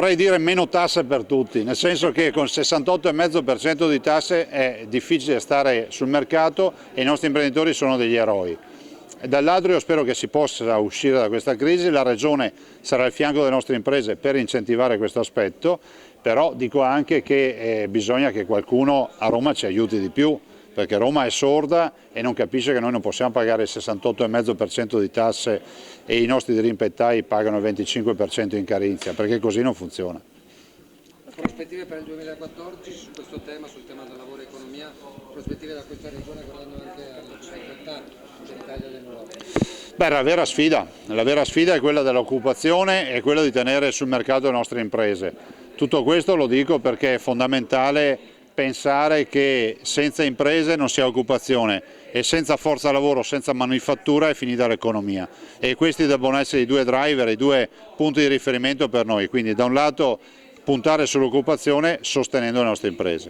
Vorrei dire meno tasse per tutti, nel senso che con il 68,5% di tasse è difficile stare sul mercato e i nostri imprenditori sono degli eroi. Dall'altro io spero che si possa uscire da questa crisi, la Regione sarà al fianco delle nostre imprese per incentivare questo aspetto, però dico anche che bisogna che qualcuno a Roma ci aiuti di più, perché Roma è sorda e non capisce che noi non possiamo pagare il 68,5% di tasse e i nostri dirimpettai pagano il 25% in Carinzia, perché così non funziona. Prospettive per il 2014 su questo tema, sul tema del lavoro e economia, prospettive da questa regione guardando anche alle difficoltà dell'Italia e dell'Europa? Beh, la vera sfida è quella dell'occupazione e quella di tenere sul mercato le nostre imprese. Tutto questo lo dico perché è fondamentale pensare che senza imprese non si ha occupazione e senza forza lavoro, senza manifattura è finita l'economia, e questi devono essere i due driver, i due punti di riferimento per noi, quindi da un lato puntare sull'occupazione sostenendo le nostre imprese.